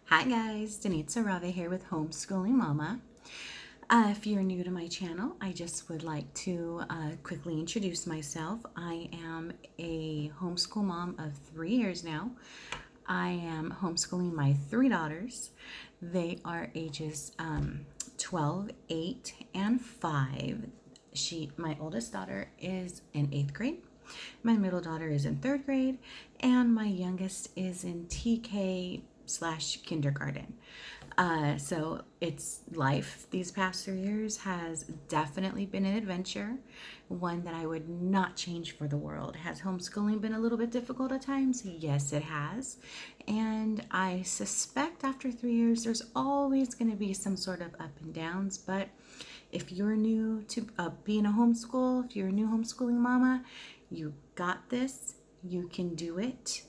Hi guys, Denise Arave here with Homeschooling Mama. If you're new to my channel, I just would like to quickly introduce myself. I am a homeschool mom of 3 years now. I am homeschooling my 3 daughters. They are ages 12, 8, and 5. My oldest daughter is in 8th grade. My middle daughter is in 3rd grade, and my youngest is in TK/kindergarten. So it's life these past 3 years has definitely been an adventure, one that I would not change for the world. Has homeschooling been a little bit difficult at times? Yes, it has. And I suspect after 3 years, there's always going to be some sort of up and downs. But if you're new to being a homeschool, if you're a new homeschooling mama, you got this. You can do it.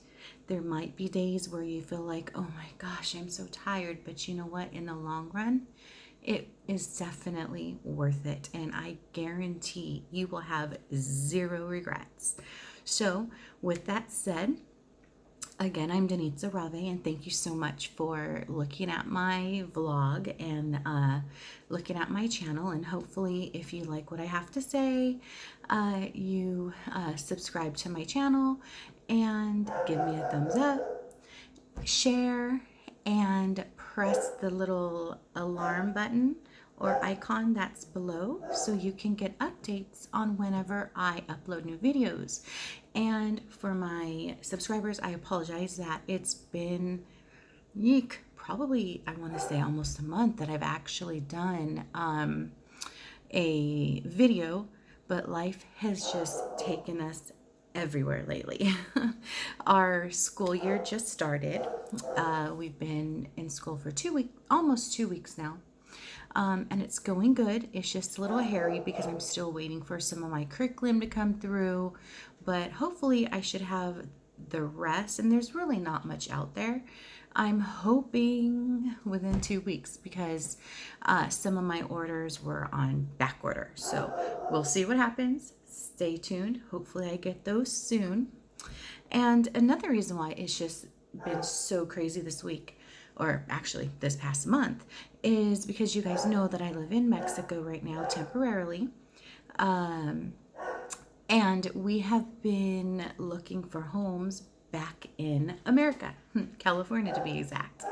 There might be days where you feel like, oh my gosh, I'm so tired. But you know what? In the long run, it is definitely worth it. And I guarantee you will have zero regrets. So, with that said, again, I'm Denise Arave, and thank you so much for looking at my vlog and looking at my channel. And hopefully, if you like what I have to say, you subscribe to my channel and give me a thumbs up, share, and press the little alarm button or icon that's below so you can get updates on whenever I upload new videos. And for my subscribers, I apologize that it's been probably, I want to say almost a month that I've actually done a video, but life has just taken us everywhere lately. Our school year just started. We've been in school for 2 weeks, almost 2 weeks now. And it's going good. It's just a little hairy because I'm still waiting for some of my curriculum to come through. But hopefully I should have the rest. And there's really not much out there. I'm hoping within 2 weeks because some of my orders were on back order. So we'll see what happens. Stay tuned. Hopefully I get those soon. And another reason why it's just been so crazy this week, or actually this past month, is because you guys know that I live in Mexico right now temporarily. And we have been looking for homes back in America, California to be exact.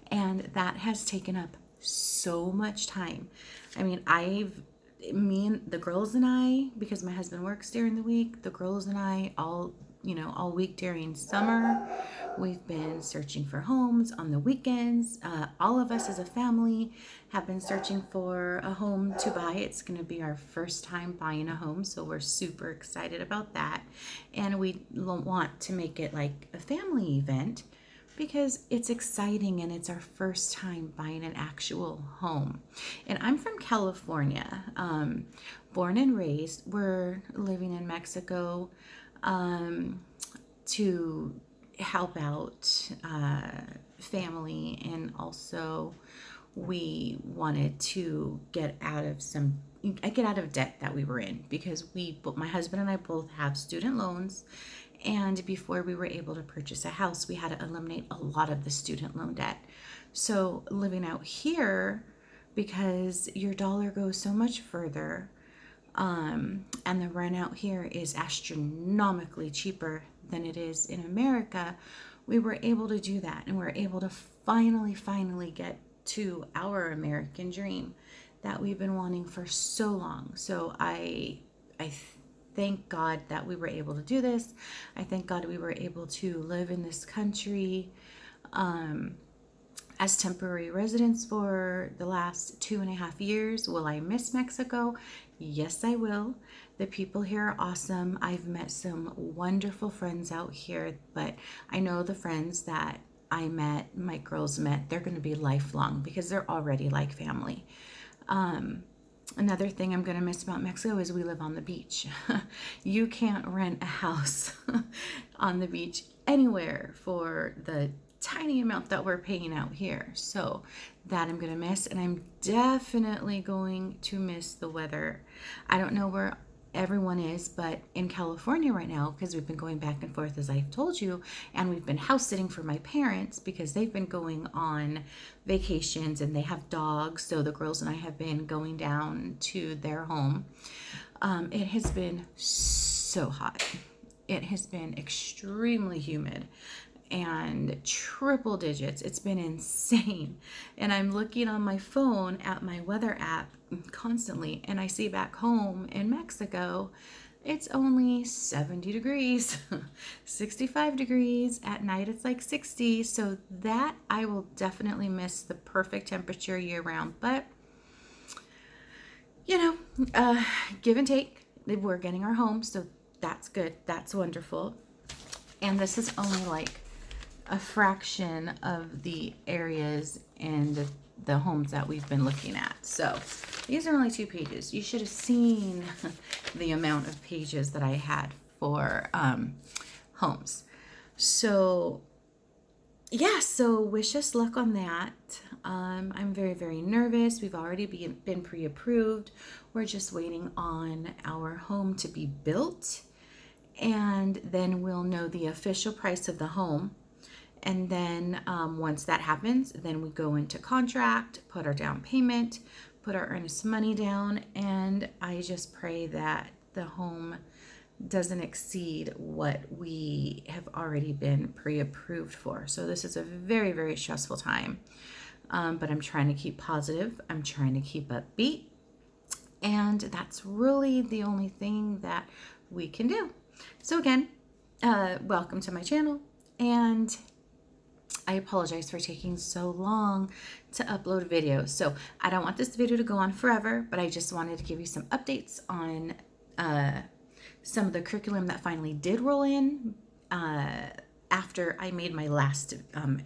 And that has taken up so much time. I mean, me and the girls and I, because my husband works during the week, the girls and I all week during summer, we've been searching for homes on the weekends. All of us as a family have been searching for a home to buy. It's going to be our first time buying a home, so we're super excited about that. And we want to make it like a family event because it's exciting and it's our first time buying an actual home. And I'm from California, born and raised. We're living in Mexico to help out family, and also we wanted to get out of debt that we were in because my husband and I both have student loans. And before we were able to purchase a house, we had to eliminate a lot of the student loan debt. So living out here, because your dollar goes so much further, and the rent out here is astronomically cheaper than it is in America, we were able to do that. And we're able to finally get to our American dream that we've been wanting for so long. So I thank God that we were able to do this. I thank God we were able to live in this country as temporary residents for the last 2.5 years. Will I miss Mexico? Yes, I will. The people here are awesome. I've met some wonderful friends out here, but I know the friends that my girls met, they're going to be lifelong because they're already like family. Another thing I'm going to miss about Mexico is we live on the beach. You can't rent a house on the beach anywhere for the tiny amount that we're paying out here. So that I'm going to miss, and I'm definitely going to miss the weather. I don't know where everyone is, but in California right now, because we've been going back and forth, as I've told you, and we've been house sitting for my parents because they've been going on vacations and they have dogs. So the girls and I have been going down to their home. It has been so hot. It has been extremely humid and triple digits. It's been insane. And I'm looking on my phone at my weather app constantly, and I see back home in Mexico, it's only 70 degrees, 65 degrees. At night, it's like 60. So that I will definitely miss the perfect temperature year round. But, you know, give and take. We're getting our home, so that's good. That's wonderful. And this is only like a fraction of the areas and the homes that we've been looking at. So these are only 2 pages. You should have seen the amount of pages that I had for homes. So yeah, so wish us luck on that. I'm very, very nervous. We've already been pre-approved. We're just waiting on our home to be built, and then we'll know the official price of the home. And then once that happens, then we go into contract, put our down payment, put our earnest money down, and I just pray that the home doesn't exceed what we have already been pre-approved for. So this is a very, very stressful time, but I'm trying to keep positive. I'm trying to keep upbeat, and that's really the only thing that we can do. So again, welcome to my channel, and I apologize for taking so long to upload videos. So I don't want this video to go on forever, but I just wanted to give you some updates on some of the curriculum that finally did roll in after I made my last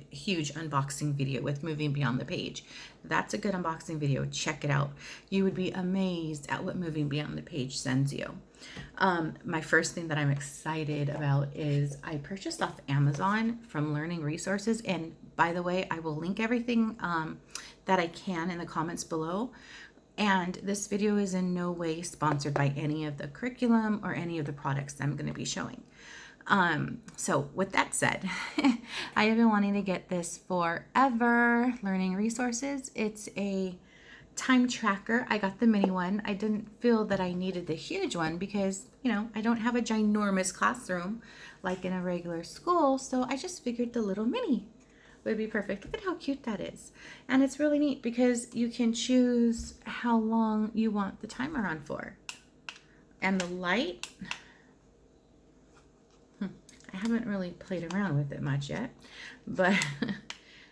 huge unboxing video with Moving Beyond the Page. That's a good unboxing video. Check it out. You would be amazed at what Moving Beyond the Page sends you. My first thing that I'm excited about is I purchased off Amazon from Learning Resources. And by the way, I will link everything that I can in the comments below. And this video is in no way sponsored by any of the curriculum or any of the products I'm going to be showing. So with that said, I have been wanting to get this forever. Learning Resources. It's a time tracker. I got the mini one. I didn't feel that I needed the huge one because, you know, I don't have a ginormous classroom like in a regular school. So I just figured the little mini would be perfect. Look at how cute that is. And it's really neat because you can choose how long you want the timer on for. And the light, I haven't really played around with it much yet, but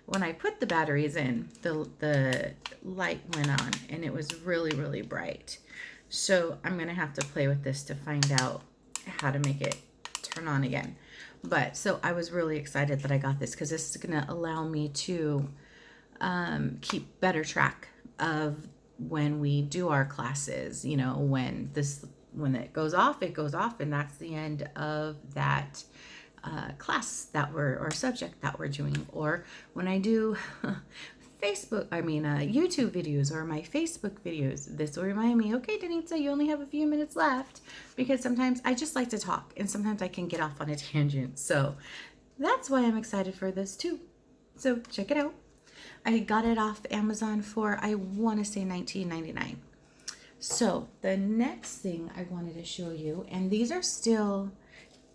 when I put the batteries in, the light went on and it was really, really bright. So I'm going to have to play with this to find out how to make it turn on again. But so I was really excited that I got this because this is going to allow me to keep better track of when we do our classes. You know, when it goes off, and that's the end of that class that or subject that we're doing. Or when I do YouTube videos or my Facebook videos, this will remind me, okay, Denitza, you only have a few minutes left, because sometimes I just like to talk and sometimes I can get off on a tangent. So that's why I'm excited for this too. So check it out. I got it off Amazon for, I want to say $19.99. So the next thing I wanted to show you, and these are still,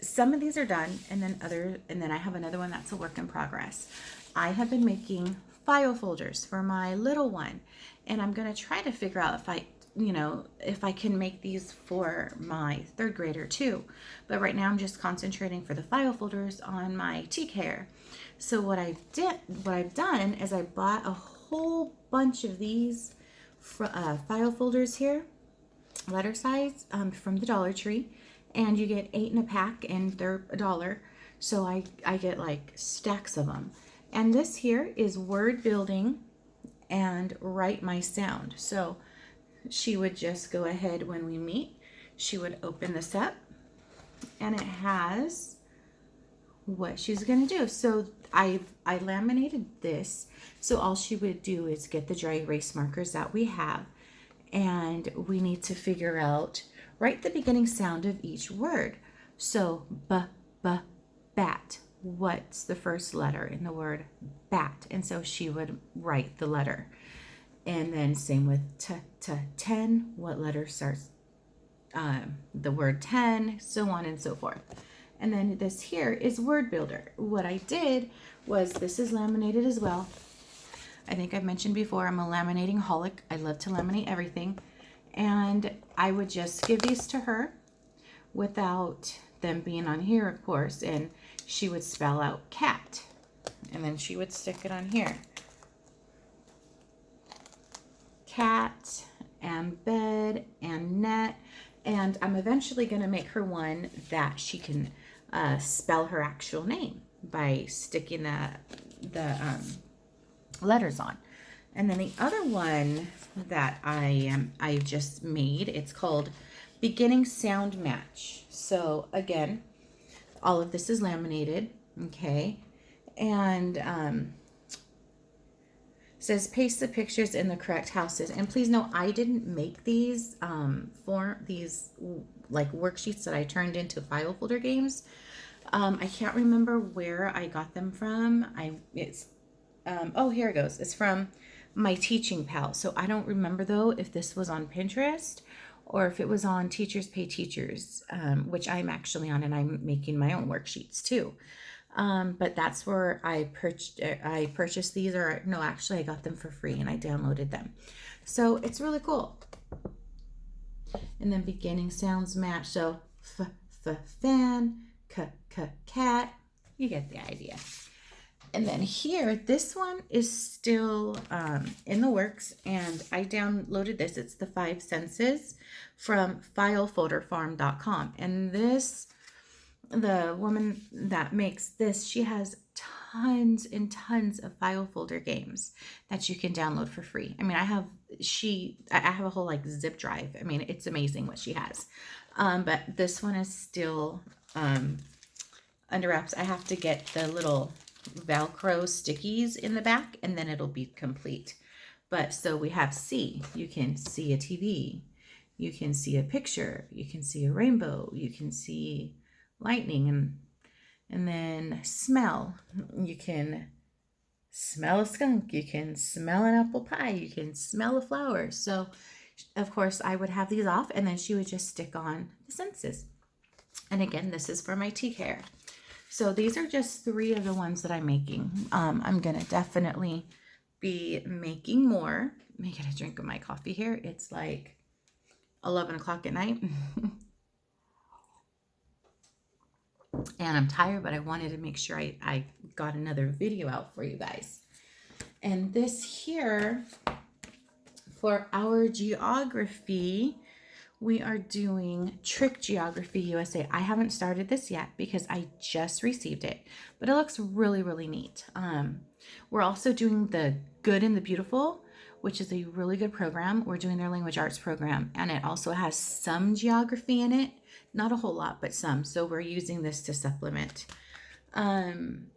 some of these are done, and then I have another one that's a work in progress. I have been making file folders for my little one, and I'm going to try to figure out if I can make these for my 3rd grader too. But right now I'm just concentrating for the file folders on my TCare. So what I've done is I bought a whole bunch of these file folders here, letter size, from the Dollar Tree, and you get 8 in a pack and they're $1. So I get like stacks of them. And this here is word building and write my sound. So she would just go ahead when we meet, she would open this up and it has what she's going to do. So I laminated this. So all she would do is get the dry erase markers that we have, and we need to figure out write the beginning sound of each word. So bat. What's the first letter in the word bat? And so she would write the letter. And then same with 10. What letter starts the word 10, so on and so forth. And then this here is word builder. What I did was, this is laminated as well. I think I've mentioned before, I'm a laminating holic. I love to laminate everything. And I would just give these to her without them being on here, of course. And she would spell out cat. And then she would stick it on here. Cat and bed and net. And I'm eventually going to make her one that she can spell her actual name by sticking the letters on. And then the other one that I just made, it's called Beginning Sound Match. So again, all of this is laminated, okay? And says paste the pictures in the correct houses. And please know, I didn't make these for these like worksheets that I turned into file folder games. I can't remember where I got them from. Oh, here it goes. It's from my teaching pal. So I don't remember though if this was on Pinterest or if it was on Teachers Pay Teachers, which I'm actually on, and I'm making my own worksheets too. But that's where I purchased these, or no, actually I got them for free and I downloaded them. So it's really cool. And then beginning sounds match. So fan, cat, you get the idea. And then here, this one is still in the works, and I downloaded this. It's the 5 senses from filefolderfarm.com. And this, the woman that makes this, she has tons and tons of file folder games that you can download for free. I mean, I have a whole like zip drive. I mean, it's amazing what she has. But this one is still under wraps. I have to get the little Velcro stickies in the back, and then it'll be complete. But so we have see. You can see a TV. You can see a picture. You can see a rainbow. You can see lightning, and then smell. You can smell a skunk. You can smell an apple pie. You can smell a flower. So of course I would have these off, and then she would just stick on the senses. And again, this is for my tea care. So these are just 3 of the ones that I'm making. I'm going to definitely be making more. Let me get a drink of my coffee here. It's like 11 o'clock at night. And I'm tired, but I wanted to make sure I got another video out for you guys. And this here, for our geography, we are doing Trick Geography USA. I haven't started this yet because I just received it, but it looks really, really neat. We're also doing the Good and the Beautiful, which is a really good program. We're doing their language arts program, and it also has some geography in it. Not a whole lot, but some. So we're using this to supplement.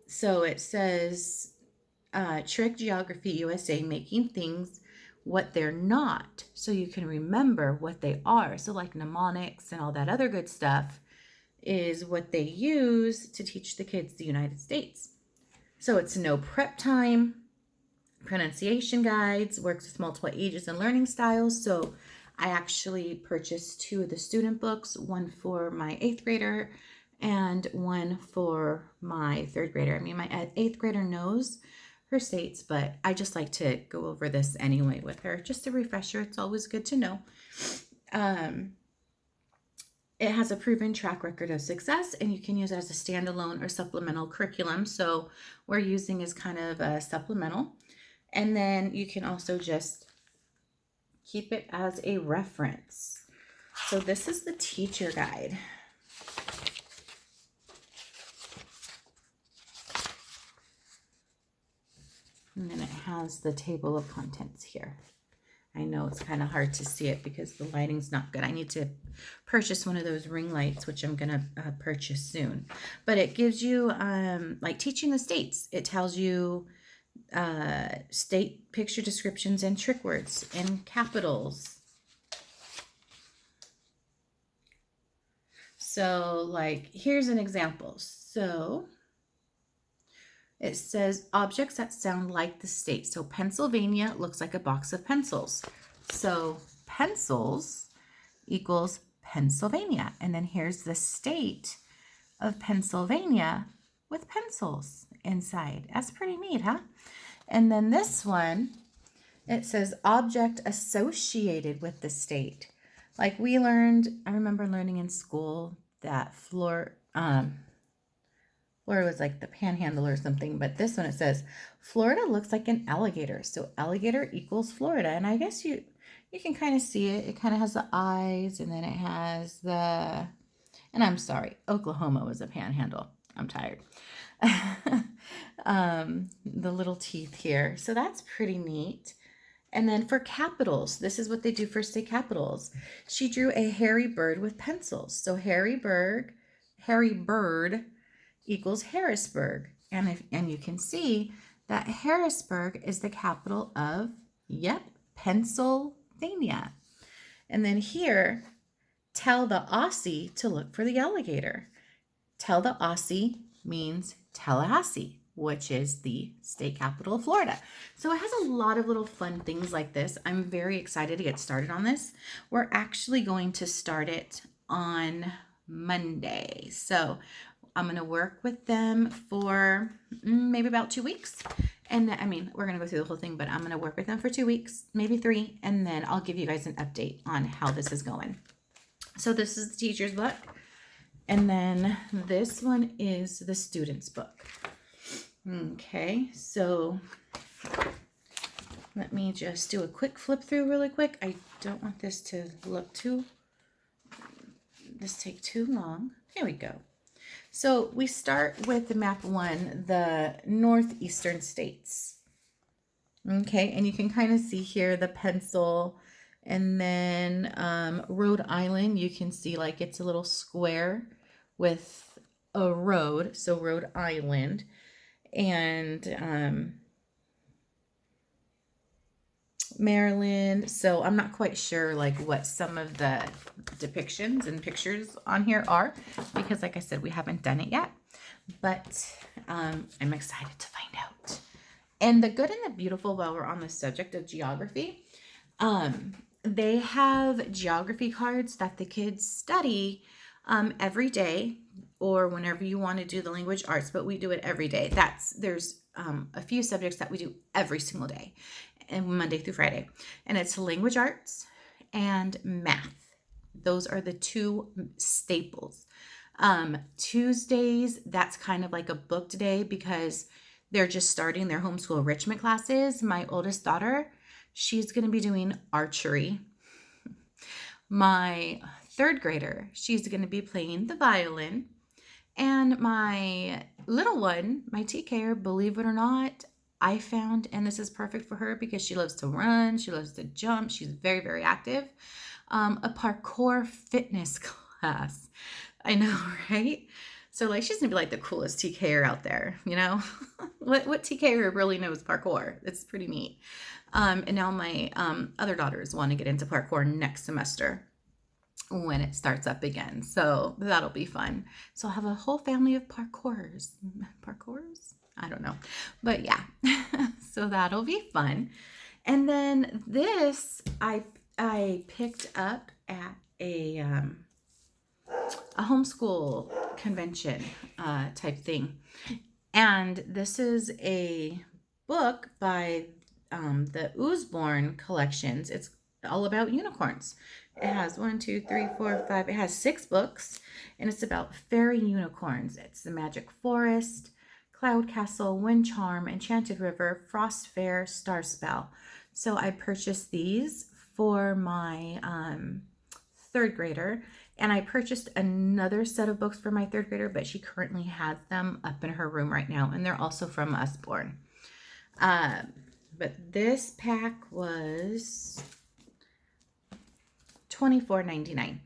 So it says Trick Geography USA, making things what they're not, so you can remember what they are. So like mnemonics and all that other good stuff is what they use to teach the kids the United States. So it's no prep time, pronunciation guides, works with multiple ages and learning styles. So I actually purchased 2 of the student books, one for my 8th grader and one for my 3rd grader. I mean, my 8th grader knows her states, but I just like to go over this anyway with her, just a refresher. It's always good to know. It has a proven track record of success, and you can use it as a standalone or supplemental curriculum. So we're using as kind of a supplemental, and then you can also just keep it as a reference. So this is the teacher guide. And then it has the table of contents here. I know it's kind of hard to see it because the lighting's not good. I need to purchase one of those ring lights, which I'm going to purchase soon. But it gives you, like teaching the states. It tells you state picture descriptions and trick words and capitals. So like, here's an example. So it says objects that sound like the state. So Pennsylvania looks like a box of pencils. So pencils equals Pennsylvania. And then here's the state of Pennsylvania with pencils inside. That's pretty neat, huh? And then this one, it says object associated with the state. Like we learned, I remember learning in school that Florida was like the panhandle or something, but this one it says Florida looks like an alligator. So alligator equals Florida. And I guess you can kind of see it. It kind of has the eyes, and then it has the, and I'm sorry, Oklahoma was a panhandle. I'm tired. The little teeth here. So that's pretty neat. And then for capitals, this is what they do for state capitals. She drew a hairy bird with pencils. So hairy bird equals Harrisburg. And you can see that Harrisburg is the capital of, yep, Pennsylvania. And then here, tell the Aussie to look for the alligator. Tell the Aussie means Tallahassee, which is the state capital of Florida. So it has a lot of little fun things like this. I'm very excited to get started on this. We're actually going to start it on Monday. So I'm going to work with them for maybe about 2 weeks. And I mean, we're going to go through the whole thing, but I'm going to work with them for 2 weeks, maybe 3. And then I'll give you guys an update on how this is going. So this is the teacher's book. And then this one is the student's book. Okay, so let me just do a quick flip through really quick. I don't want this to take too long. Here we go. So we start with the map 1, the northeastern states. Okay, and you can kind of see here the pencil, and then Rhode Island, you can see like it's a little square with a road, so Rhode Island. And Maryland. So I'm not quite sure like what some of the depictions and pictures on here are, because like I said, we haven't done it yet, but I'm excited to find out. And the good and the beautiful, while we're on the subject of geography, they have geography cards that the kids study every day, or whenever you want to do the language arts, but we do it every day. There's a few subjects that we do every single day, and Monday through Friday, and it's language arts and math. Those are the 2 staples. Tuesdays, that's kind of like a booked day because they're just starting their homeschool enrichment classes. My oldest daughter, she's going to be doing archery. My 3rd grader, she's going to be playing the violin. And my little one, my TKer, believe it or not, I found, and this is perfect for her because she loves to run, she loves to jump, she's very, very active, a parkour fitness class. I know, right? So like she's gonna be like the coolest TKer out there, you know? what TKer really knows parkour? It's pretty neat. And now my other daughters want to get into parkour next semester when it starts up again. So that'll be fun. So I'll have a whole family of parkourers. I don't know. But yeah, so that'll be fun. And then this I picked up at a homeschool convention type thing. And this is a book by the Usborne collections. It's all about unicorns. It has 1, 2, 3, 4, 5. It has 6 books, and it's about fairy unicorns. It's the Magic Forest, Cloud Castle, Wind Charm, Enchanted River, Frost Fair, Star Spell. So I purchased these for my 3rd grader, and I purchased another set of books for my 3rd grader, but she currently has them up in her room right now, and they're also from Usborne. But this pack was $24.99.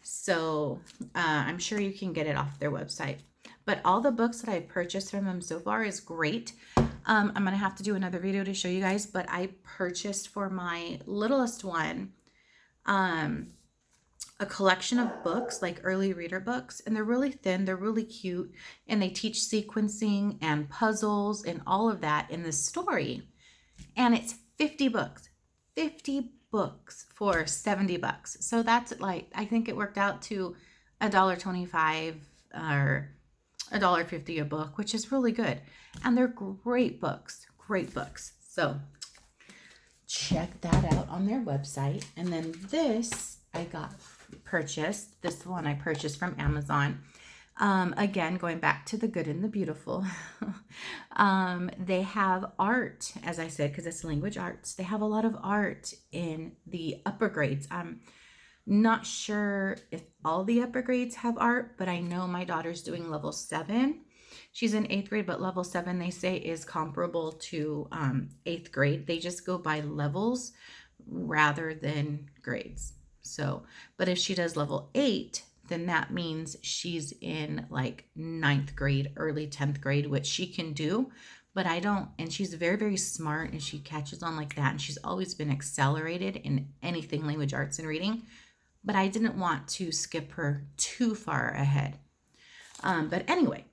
So I'm sure you can get it off their website. But all the books that I've purchased from them so far is great. I'm going to have to do another video to show you guys, but I purchased for my littlest one a collection of books, like early reader books, and they're really thin, they're really cute, and they teach sequencing and puzzles and all of that in this story. And it's 50 books. 50 books for $70. So that's like, I think it worked out to $1.25 or $1.50 a book, which is really good. And they're great books, great books. So check that out on their website. And then this I got purchased. This one I purchased from Amazon. Again, going back to the good and the beautiful, they have art, as I said, because it's language arts. They have a lot of art in the upper grades. I'm not sure if all the upper grades have art, but I know my daughter's doing level 7. She's in 8th grade, but level 7, they say, is comparable to 8th grade. They just go by levels rather than grades. So, but if she does level 8, then that means she's in like 9th grade, early 10th grade, which she can do, but I don't. And she's very, very smart, and she catches on like that. And she's always been accelerated in anything language arts and reading, but I didn't want to skip her too far ahead. But anyway,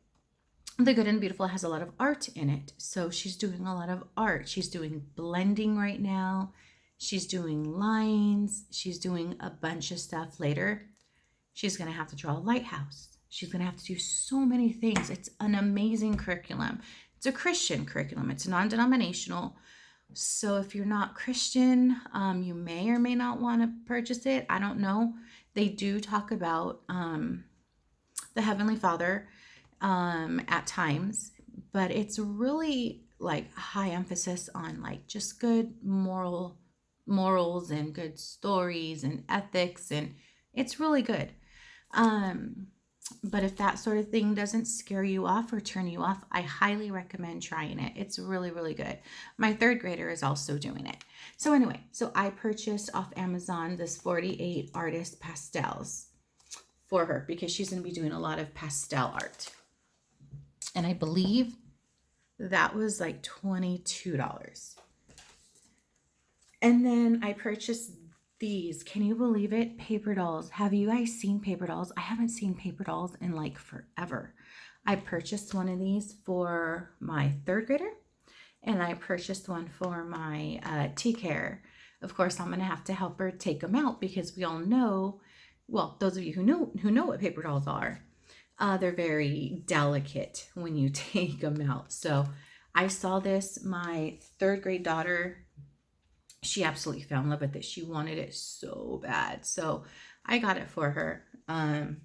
The Good and Beautiful has a lot of art in it. So she's doing a lot of art. She's doing blending right now. She's doing lines. She's doing a bunch of stuff later. She's going to have to draw a lighthouse. She's going to have to do so many things. It's an amazing curriculum. It's a Christian curriculum. It's non-denominational. So if you're not Christian, you may or may not want to purchase it. I don't know. They do talk about the Heavenly Father at times, but it's really like high emphasis on like just good morals and good stories and ethics, and it's really good. But if that sort of thing doesn't scare you off or turn you off, I highly recommend trying it. It's really, really good. My 3rd grader is also doing it. So anyway, so I purchased off Amazon this 48 artist pastels for her because she's going to be doing a lot of pastel art. And I believe that was like $22. And then I purchased these. Can you believe it? Paper dolls. Have you guys seen paper dolls? I haven't seen paper dolls in like forever. I purchased one of these for my 3rd grader, and I purchased one for my T-Care. Of course, I'm going to have to help her take them out because we all know, well, those of you who know what paper dolls are, they're very delicate when you take them out. So I saw this. My 3rd grade daughter, she absolutely fell in love with it. She wanted it so bad. So I got it for her. And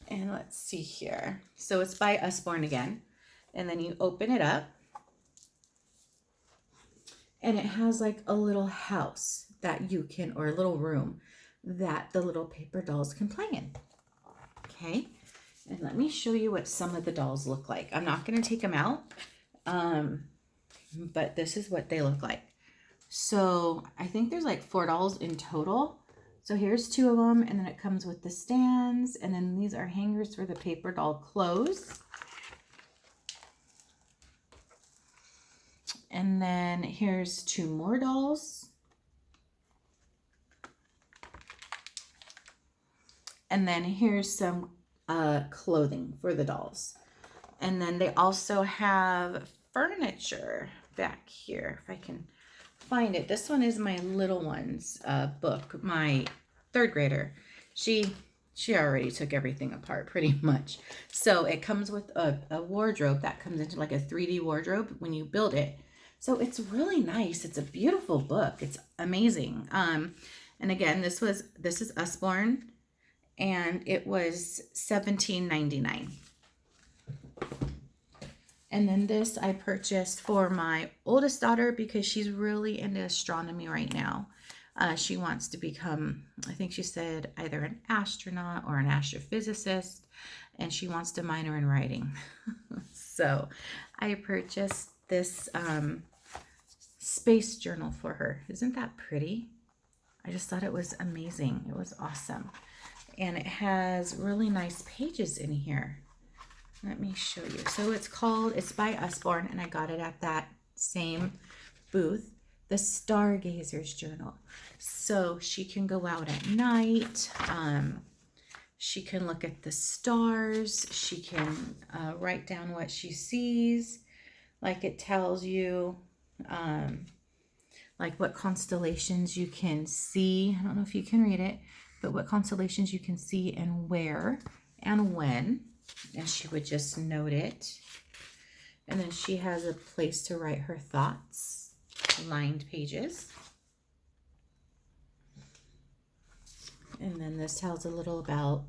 let's see here. So it's by Usborne again. And then you open it up. And it has like a little house that you can, or a little room that the little paper dolls can play in. Okay. And let me show you what some of the dolls look like. I'm not going to take them out. But this is what they look like. So I think there's like 4 dolls in total. So here's 2 of them, and then it comes with the stands, and then these are hangers for the paper doll clothes. And then here's 2 more dolls. And then here's some clothing for the dolls. And then they also have furniture back here, if I can find it. This one is my little one's book. My 3rd grader, she already took everything apart pretty much. So it comes with a wardrobe that comes into like a 3D wardrobe when you build it. So it's really nice. It's a beautiful book. It's amazing. And again, this is Usborne, and it was $17.99. And then this I purchased for my oldest daughter because she's really into astronomy right now. She wants to become, I think she said, either an astronaut or an astrophysicist, and she wants to minor in writing. So I purchased this space journal for her. Isn't that pretty? I just thought it was amazing. It was awesome. And it has really nice pages in here. Let me show you. So it's by Usborne, and I got it at that same booth. the Stargazer's Journal. So she can go out at night. She can look at the stars. She can write down what she sees. Like it tells you like what constellations you can see. I don't know if you can read it, but what constellations you can see and where and when. And she would just note it. And then she has a place to write her thoughts, lined pages. And then this tells a little about,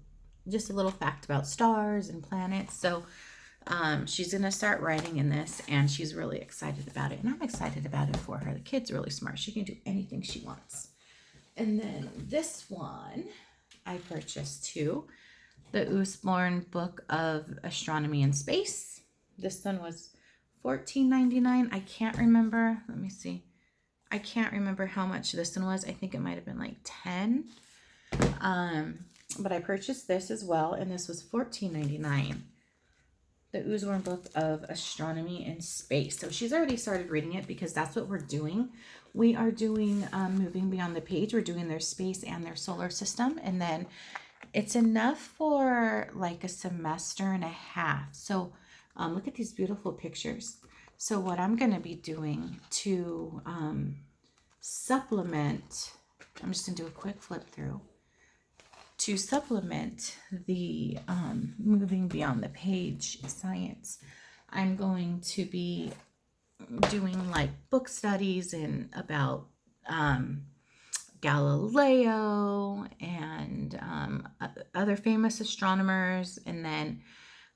just a little fact about stars and planets. So she's going to start writing in this, and she's really excited about it. And I'm excited about it for her. The kid's really smart. She can do anything she wants. And then this one I purchased too, the Usborne Book of Astronomy and Space. This one was $14.99. I can't remember. Let me see. I can't remember how much this one was. I think it might have been like $10. But I purchased this as well, and this was $14.99. The Usborne Book of Astronomy and Space. So she's already started reading it because that's what we're doing. We are doing Moving Beyond the Page. We're doing their space and their solar system. And then it's enough for like a semester and a half. So look at these beautiful pictures. So what I'm going to be doing to supplement, I'm just going to do a quick flip through. To supplement the Moving Beyond the Page science, I'm going to be doing like book studies and about Galileo and other famous astronomers. And then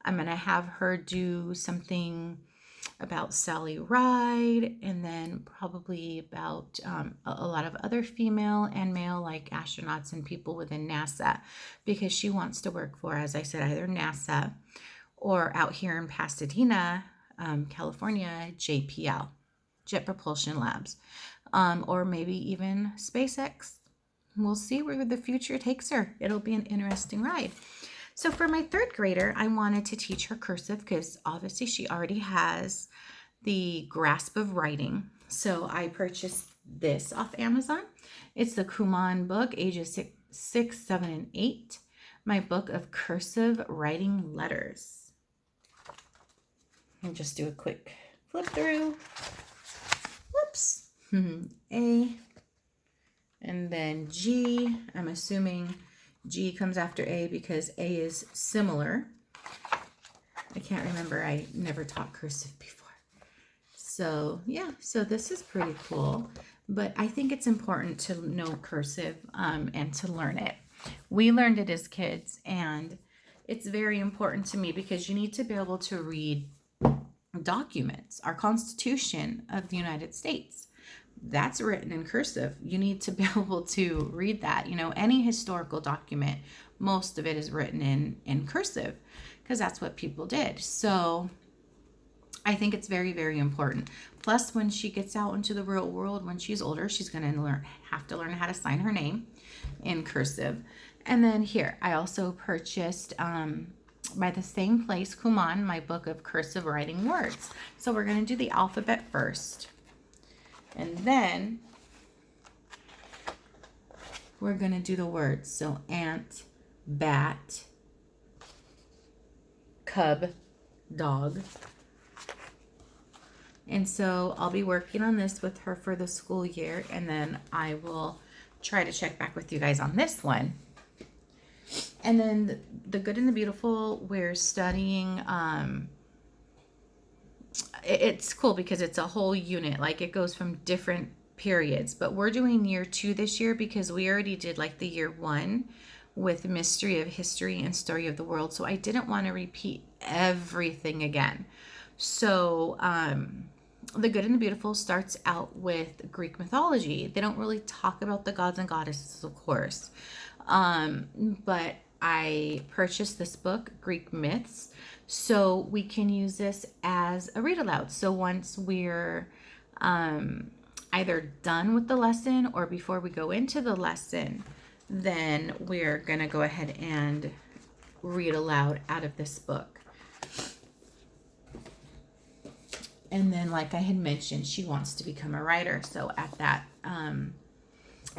I'm going to have her do something about Sally Ride, and then probably about a lot of other female and male like astronauts and people within NASA, because she wants to work for, as I said, either NASA or out here in Pasadena, California, JPL, Jet Propulsion Labs, or maybe even SpaceX. We'll see where the future takes her. It'll be an interesting ride. So for my third grader, I wanted to teach her cursive because obviously she already has the grasp of writing. So I purchased this off Amazon. It's the KUMON book, ages 6, 7, and 8. My book of cursive writing letters. And just do a quick flip through. Whoops. A. And then G. I'm assuming G comes after A because A is similar. I can't remember. I never taught cursive before. So yeah, so this is pretty cool. But I think it's important to know cursive and to learn it. We learned it as kids, and it's very important to me because you need to be able to read documents. Our Constitution of the United States, that's written in cursive. You need to be able to read that. You know, any historical document, most of it is written in cursive because that's what people did. So I think it's very, very important. Plus, when she gets out into the real world, when she's older, she's going to have to learn how to sign her name in cursive. And then here, I also purchased by the same place, KUMON, my book of cursive writing words. So we're going to do the alphabet first. And then we're going to do the words. So ant, bat, cub, dog. And so I'll be working on this with her for the school year, and then I will try to check back with you guys on this one. And then the Good and the Beautiful, we're studying, it's cool because it's a whole unit, like it goes from different periods, but we're doing year 2 this year because we already did like the year 1 with Mystery of History and Story of the World. So I didn't want to repeat everything again. So, The Good and the Beautiful starts out with Greek mythology. They don't really talk about the gods and goddesses, of course. But I purchased this book, Greek Myths, so we can use this as a read aloud. So once we're either done with the lesson or before we go into the lesson, then we're going to go ahead and read aloud out of this book. And then, like I had mentioned, she wants to become a writer. So at that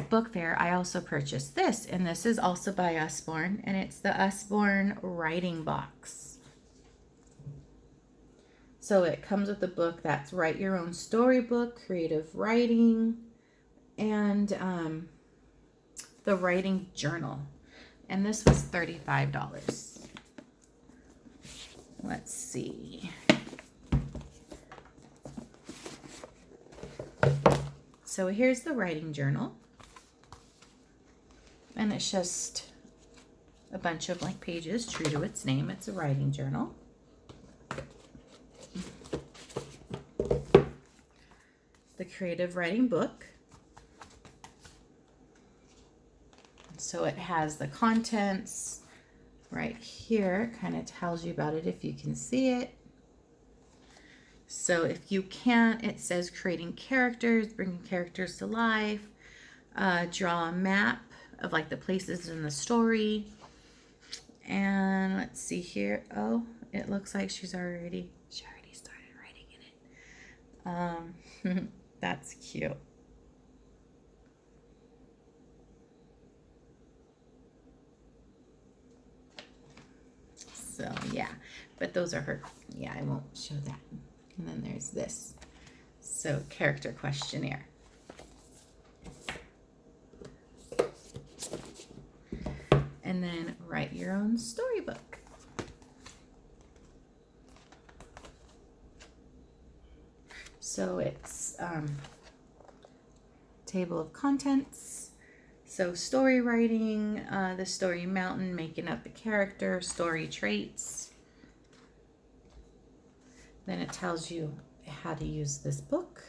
book fair, I also purchased this. And this is also by Usborne. And it's the Usborne writing box. So it comes with a book that's Write Your Own Storybook, Creative Writing, and the Writing Journal. And this was $35. Let's see. So here's the writing journal. And it's just a bunch of blank pages, true to its name. It's a writing journal. The creative writing book. So it has the contents right here. Kind of tells you about it if you can see it. So if you can't, it says creating characters, bringing characters to life, draw a map of like the places in the story. And let's see here. Oh, it looks like she already started writing in it. That's cute. So yeah, but those are her. Yeah, I won't show that. And then there's this. So character questionnaire. And then write your own storybook. So it's table of contents. So story writing, the story mountain, making up the character, story traits. Then it tells you how to use this book.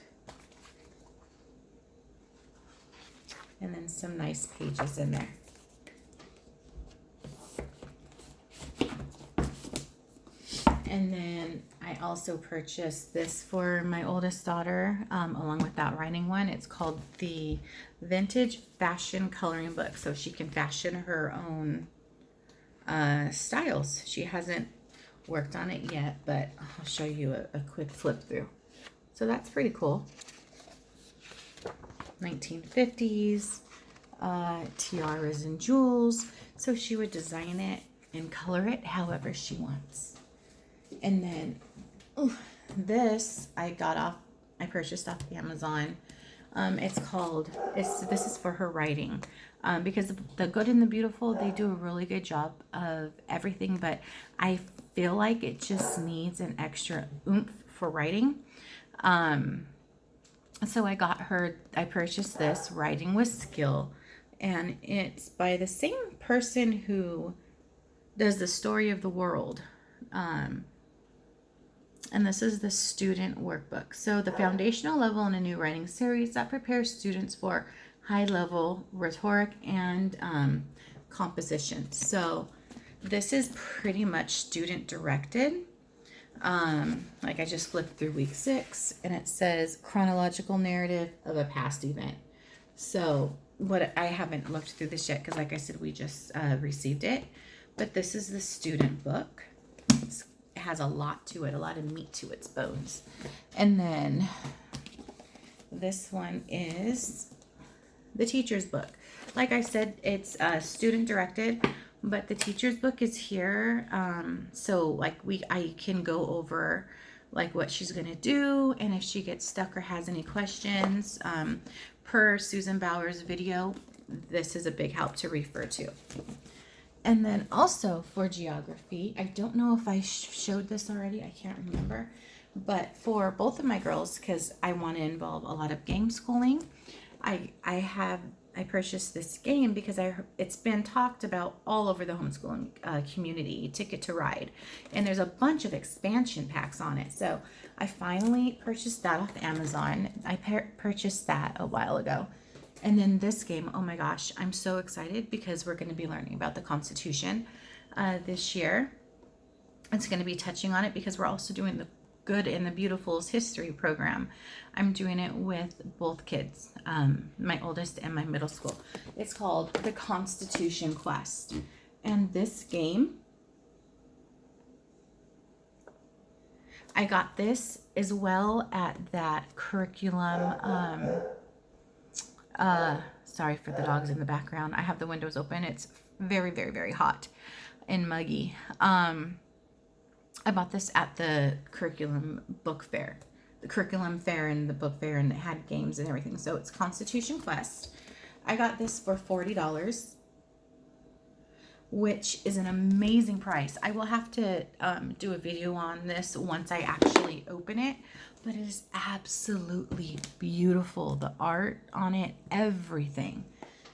And then some nice pages in there. And then I also purchased this for my oldest daughter, along with that writing one. It's called the Vintage Fashion Coloring Book. So she can fashion her own styles. She hasn't worked on it yet, but I'll show you a quick flip through. So that's pretty cool. 1950s, tiaras and jewels. So she would design it and color it however she wants. And then this I purchased off Amazon. This is for her writing. Because the Good and the Beautiful, they do a really good job of everything, but I feel like it just needs an extra oomph for writing. So I purchased this, Writing with Skill, and it's by the same person who does the Story of the World. And this is the student workbook. So the foundational level in a new writing series that prepares students for high-level rhetoric and composition. So this is pretty much student-directed. Like I just flipped through week 6, and it says chronological narrative of a past event. So I haven't looked through this yet because, like I said, we just received it. But this is the student book. It has a lot to it, a lot of meat to its bones. And then this one is the teacher's book. Like I said, it's student directed, but the teacher's book is here. So like I can go over like what she's gonna do, and if she gets stuck or has any questions, per Susan Bauer's video, this is a big help to refer to. And then also for geography, I don't know if I showed this already, I can't remember, but for both of my girls, because I want to involve a lot of game schooling, I purchased this game because it's been talked about all over the homeschooling community, Ticket to Ride, and there's a bunch of expansion packs on it. So I finally purchased that off Amazon. I purchased that a while ago. And then this game, oh my gosh, I'm so excited because we're going to be learning about the Constitution this year. It's going to be touching on it because we're also doing the Good and the Beautiful's history program. I'm doing it with both kids, my oldest and my middle school. It's called the Constitution Quest. And this game, I got this. as well at that curriculum. Sorry for the dogs in the background. I have the windows open. It's very, very, very hot and muggy. I bought this at the curriculum book fair. The curriculum fair and the book fair, and it had games and everything. So it's Constitution Quest. I got this for $40, which is an amazing price. I will have to do a video on this once I actually open it, but it is absolutely beautiful. The art on it, everything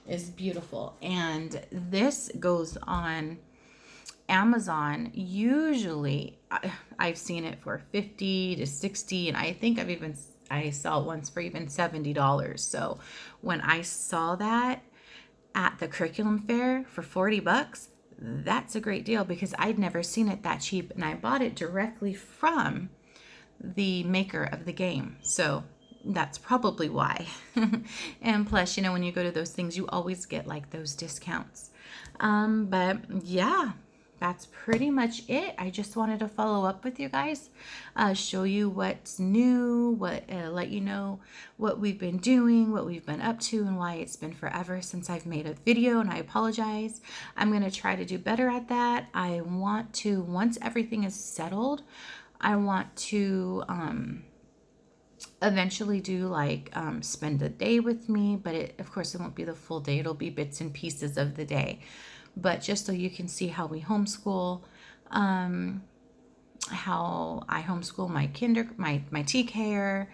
is beautiful. And this goes on Amazon. Usually I've seen it for $50 to $60, and I think I saw it once for even $70. So when I saw that at the curriculum fair for $40, that's a great deal because I'd never seen it that cheap, and I bought it directly from the maker of the game. So that's probably why. And plus, when you go to those things, you always get like those discounts. But yeah, that's pretty much it. I just wanted to follow up with you guys, show you what's new, let you know what we've been doing, what we've been up to, and why it's been forever since I've made a video, and I apologize. I'm going to try to do better at that. I want to, once everything is settled, I want to eventually do like spend a day with me, but of course it won't be the full day. It'll be bits and pieces of the day. But just so you can see how we homeschool, how I homeschool my TKer,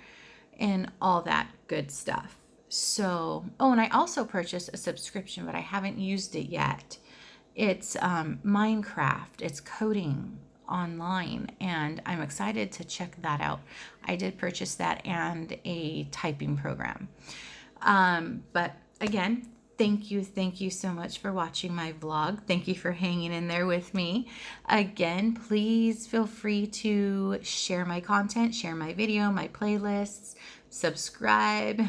and all that good stuff. So, and I also purchased a subscription, but I haven't used it yet. It's Minecraft. It's coding online, and I'm excited to check that out. I did purchase that and a typing program. But again, thank you so much for watching my vlog. Thank you for hanging in there with me. Again, please feel free to share my content, share my video, my playlists, subscribe,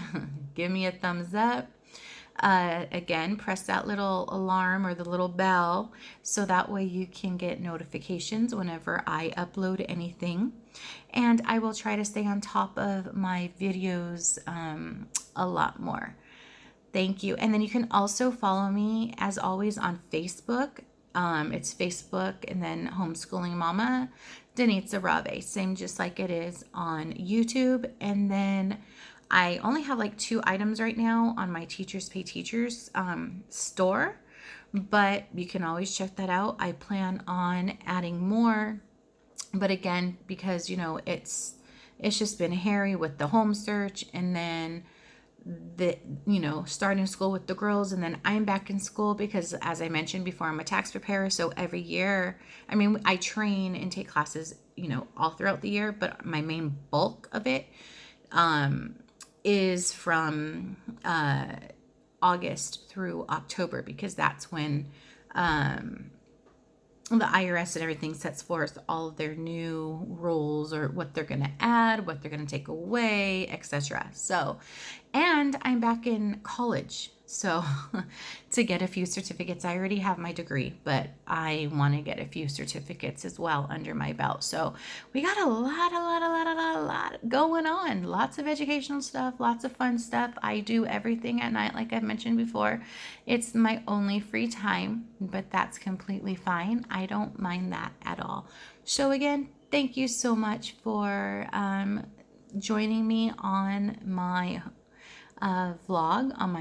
give me a thumbs up. Again, press that little alarm or the little bell so that way you can get notifications whenever I upload anything. And I will try to stay on top of my videos a lot more. Thank you. And then you can also follow me, as always, on Facebook. It's Facebook and then Homeschooling Mama Denitza Rabe. Same just like it is on YouTube. And then I only have like 2 items right now on my Teachers Pay Teachers store. But you can always check that out. I plan on adding more. But again, because, it's just been hairy with the home search, and then starting school with the girls, and then I'm back in school because, as I mentioned before, I'm a tax preparer. So every year, I train and take classes, all throughout the year, but my main bulk of it is from August through October, because that's when the IRS and everything sets forth all of their new rules, or what they're going to add, what they're going to take away, etc. So, and I'm back in college. So to get a few certificates, I already have my degree, but I want to get a few certificates as well under my belt. So we got a lot going on. Lots of educational stuff, lots of fun stuff. I do everything at night, like I've mentioned before. It's my only free time, but that's completely fine. I don't mind that at all. So again, thank you so much for joining me on my vlog on my